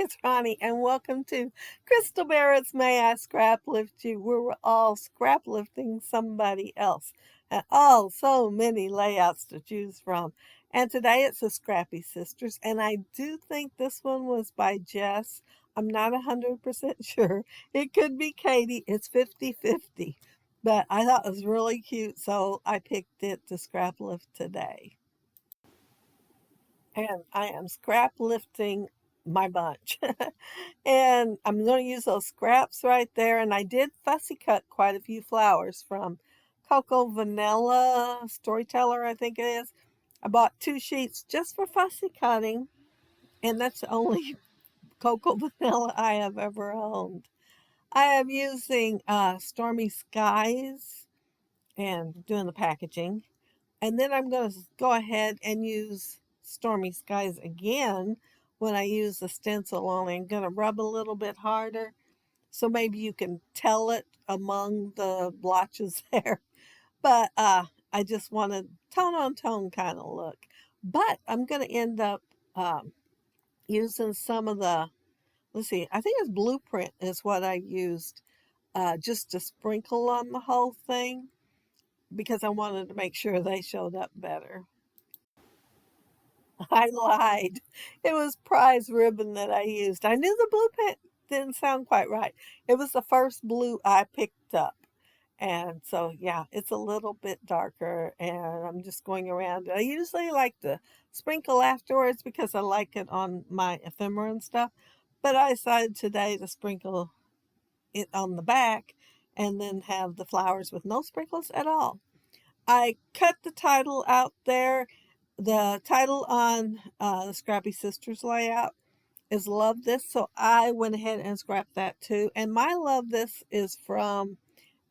it's Ronnie, and welcome to Crystal Barrett's May I Scraplift You, where we're all scraplifting somebody else. And so many layouts to choose from. And today it's the Scrappy Sisters, and I do think this one was by Jess. I'm not 100% sure. It could be Katie. It's 50-50. But I thought it was really cute, so I picked it to scraplift today. And I am scrap lifting my bunch. And I'm going to use those scraps right there. And I did fussy cut quite a few flowers from Cocoa Vanilla Storyteller, I think it is. I bought 2 sheets just for fussy cutting, and that's the only Cocoa Vanilla I have ever owned. I am using Stormy Skies and doing the packaging. And then I'm going to go ahead and use Stormy Skies again when I use the stencil only. I'm going to rub a little bit harder so maybe you can tell it among the blotches there. But I just want a tone on tone kind of look. But I'm going to end up using some of the, let's see, I think it's Blueprint is what I used just to sprinkle on the whole thing because I wanted to make sure they showed up better. I lied. It was prize ribbon that I used. I knew the blue pen didn't sound quite right. It was the first blue I picked up. And so, yeah, it's a little bit darker, and I'm just going around. I usually like to sprinkle afterwards because I like it on my ephemera and stuff. But I decided today to sprinkle it on the back and then have the flowers with no sprinkles at all. I cut the title out there. The title on the Scrappy Sisters layout is Love This, so I went ahead and scrapped that too. And my Love This is from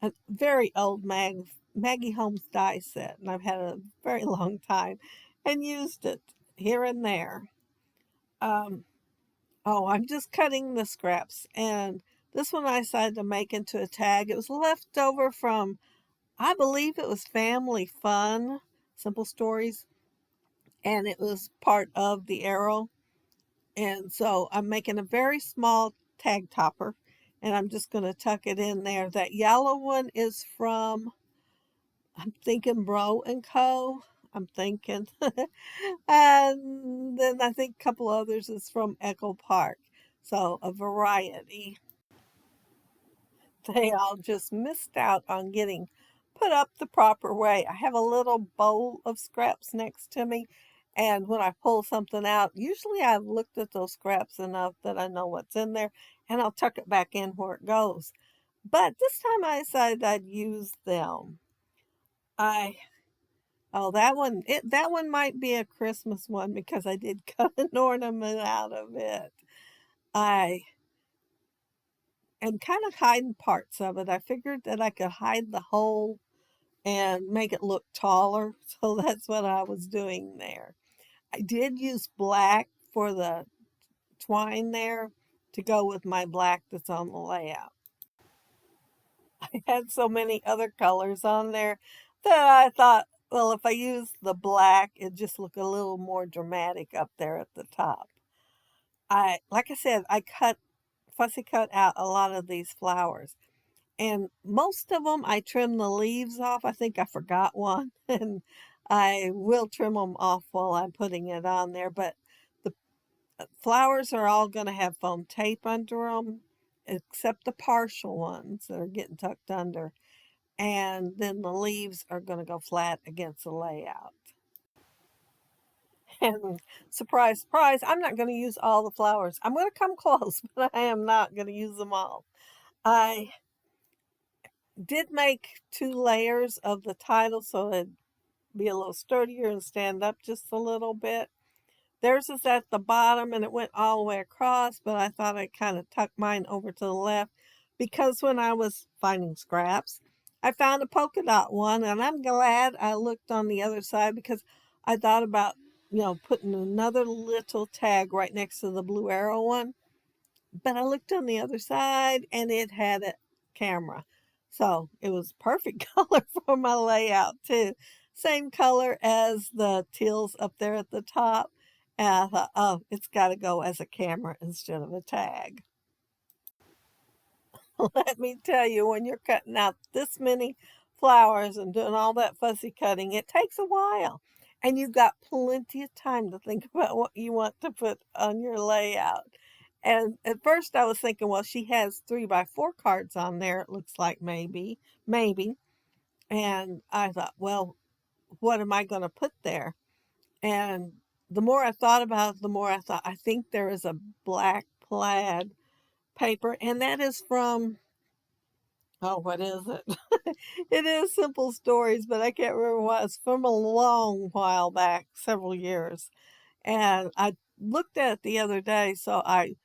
a very old Maggie Holmes die set, and I've had a very long time and used it here and there. Um, I'm just cutting the scraps, and this one I decided to make into a tag. It was left over from, I believe it was Family Fun, Simple Stories, and it was part of the arrow. And so I'm making a very small tag topper, and I'm just going to tuck it in there. That yellow one is from, I'm thinking Bro and Co. I'm thinking. And then I think a couple others is from Echo Park. So a variety. They all just missed out on getting put up the proper way. I have a little bowl of scraps next to me, and when I pull something out, usually I've looked at those scraps enough that I know what's in there, and I'll tuck it back in where it goes. But this time I decided I'd use them. I that one might be a Christmas one because I did cut an ornament out of it. I am kind of hiding parts of it. I figured that I could hide the whole and make it look taller. So that's what I was doing there. I did use black for the twine there to go with my black that's on the layout. I had so many other colors on there that I thought, well, if I use the black, it'd just look a little more dramatic up there at the top. Like I said, fussy cut out a lot of these flowers. And most of them, I trim the leaves off. I think I forgot one, and I will trim them off while I'm putting it on there. But the flowers are all going to have foam tape under them, except the partial ones that are getting tucked under. And then the leaves are going to go flat against the layout. And surprise, surprise, I'm not going to use all the flowers. I'm going to come close, but I am not going to use them all. I did make 2 layers of the title so it'd be a little sturdier and stand up just a little bit. Theirs is at the bottom and it went all the way across, but I thought I'd kind of tuck mine over to the left because when I was finding scraps, I found a polka dot one, and I'm glad I looked on the other side because I thought about, putting another little tag right next to the blue arrow one. But I looked on the other side and it had a camera. So it was perfect color for my layout too. Same color as the teals up there at the top. And I thought, oh, it's got to go as a camera instead of a tag. Let me tell you, when you're cutting out this many flowers and doing all that fussy cutting, it takes a while. And you've got plenty of time to think about what you want to put on your layout. And at first I was thinking, well, she has 3x4 cards on there, it looks like maybe. And I thought, well, what am I going to put there? And the more I thought about it, the more I thought, I think there is a black plaid paper, and that is from, oh, what is it? It is Simple Stories, but I can't remember what. It's from a long while back, several years. And I looked at it the other day, so I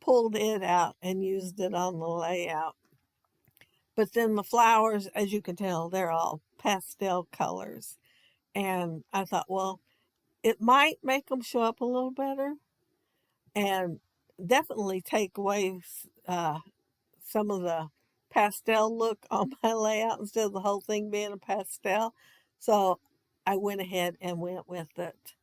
pulled it out and used it on the layout. But then the flowers, as you can tell, they're all pastel colors. And I thought, well, it might make them show up a little better and definitely take away some of the pastel look on my layout instead of the whole thing being a pastel. So I went ahead and went with it.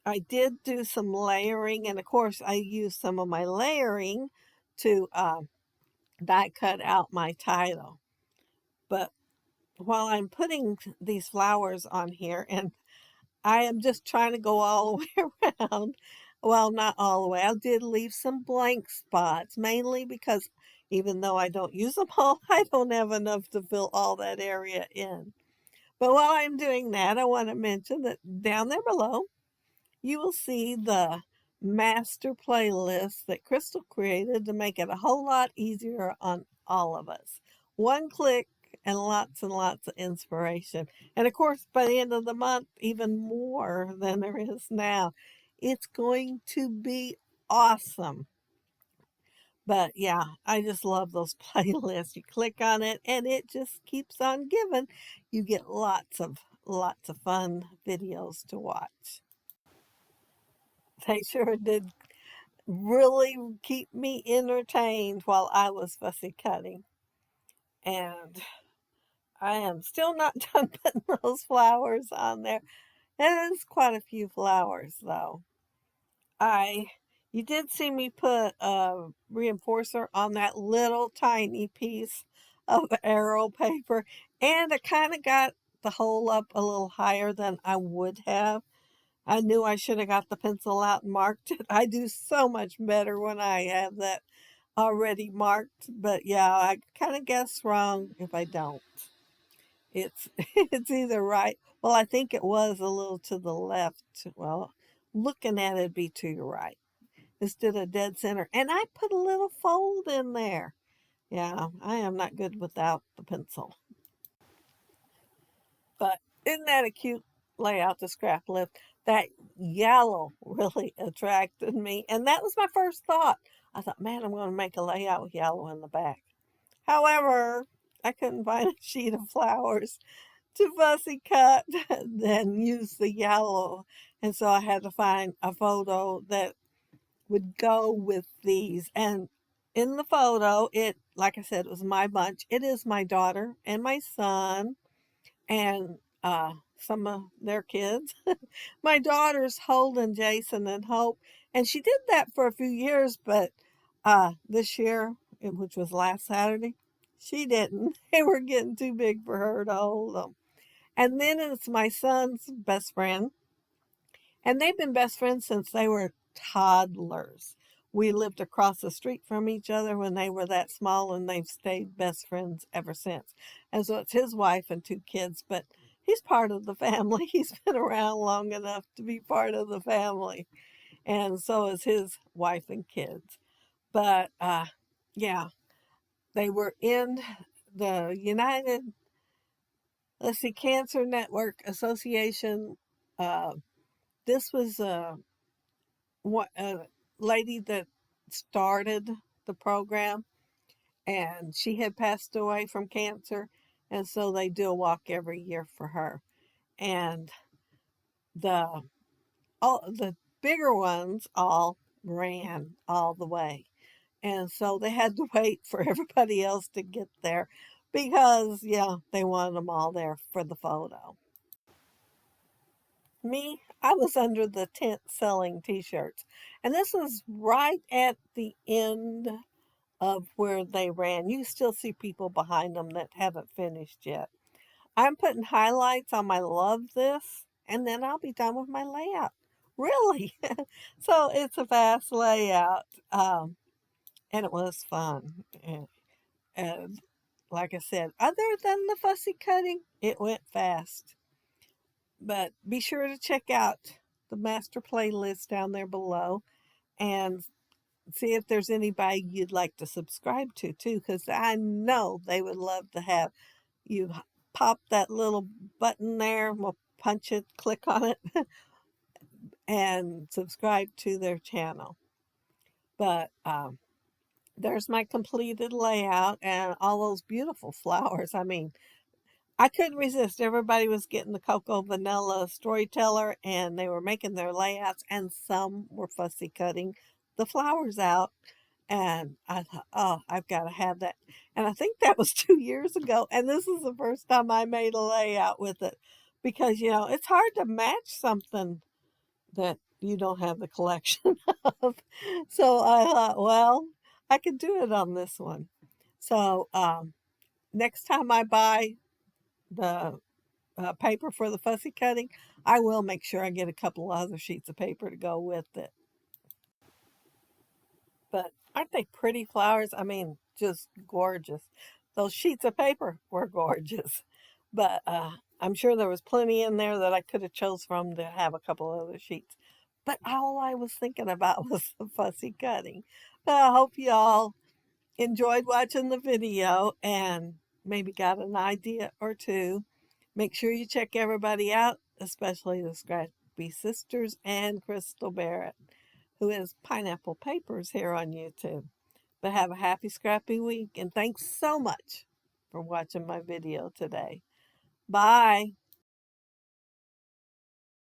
I did do some layering, and of course, I used some of my layering to die cut out my title. But while I'm putting these flowers on here, and I am just trying to go all the way around. Well, not all the way. I did leave some blank spots, mainly because even though I don't use them all, I don't have enough to fill all that area in. But while I'm doing that, I want to mention that down there below, you will see the master playlist that Crystal created to make it a whole lot easier on all of us. One click and lots of inspiration. And of course, by the end of the month, even more than there is now. It's going to be awesome. But yeah, I just love those playlists. You click on it and it just keeps on giving. You get lots of fun videos to watch. They sure did really keep me entertained while I was fussy cutting. And I am still not done putting those flowers on there. It is quite a few flowers though. I You did see me put a reinforcer on that little tiny piece of arrow paper, and I kind of got the hole up a little higher than I would have. I knew I should have got the pencil out and marked it. I do so much better when I have that already marked, but yeah, I kind of guess wrong if I don't. It's it's either right. Well, I think it was a little to the left. Well, looking at it, be to your right instead of dead center. And I put a little fold in there. Yeah, I am not good without the pencil. But isn't that a cute layout, the Scraplift? That yellow really attracted me. And that was my first thought. I thought, man, I'm going to make a layout with yellow in the back. However, I couldn't find a sheet of flowers to fussy cut, then use the yellow. And so I had to find a photo that would go with these. And in the photo, it, like I said, it was my bunch. It is my daughter and my son and some of their kids. My daughter's holding Jason and Hope, and she did that for a few years, but this year, which was last Saturday, she didn't. They were getting too big for her to hold them. And then it's my son's best friend, and they've been best friends since they were toddlers. We lived across the street from each other when they were that small, and they've stayed best friends ever since. And so it's his wife and two kids, but he's part of the family. He's been around long enough to be part of the family. And so is his wife and kids. But yeah, they were in the United, let's see, Cancer Network Association. Uh, this was a lady that started the program, and she had passed away from cancer, and so they do a walk every year for her. And the all the bigger ones all ran all the way, and so they had to wait for everybody else to get there because yeah, they wanted them all there for the photo. Me, I was under the tent selling t-shirts. And this was right at the end of where they ran. You still see people behind them that haven't finished yet. I'm putting highlights on my love this, and then I'll be done with my layout. Really? So it's a fast layout, and it was fun. And like I said, other than the fussy cutting, it went fast. But be sure to check out the master playlist down there below and see if there's anybody you'd like to subscribe to too, because I know they would love to have you pop that little button there. We'll punch it, click on it, and subscribe to their channel. But there's my completed layout and all those beautiful flowers. I mean, I couldn't resist. Everybody was getting the Cocoa Vanilla Storyteller and they were making their layouts, and some were fussy cutting the flowers out. And I thought, oh, I've got to have that. And I think that was 2 years ago. And this is the first time I made a layout with it because, it's hard to match something that you don't have the collection of. So I thought, well, I could do it on this one. So next time I buy the paper for the fussy cutting, I will make sure I get a couple other sheets of paper to go with it. But aren't they pretty flowers? I mean, just gorgeous. Those sheets of paper were gorgeous. But I'm sure there was plenty in there that I could have chose from to have a couple other sheets. But all I was thinking about was the fussy cutting. But I hope y'all enjoyed watching the video and maybe got an idea or two. Make sure you check everybody out, especially the Scrappy Sisters and Crystal Barrett, who is Pineapple Papers here on YouTube. But have a happy scrappy week, and thanks so much for watching my video today. Bye.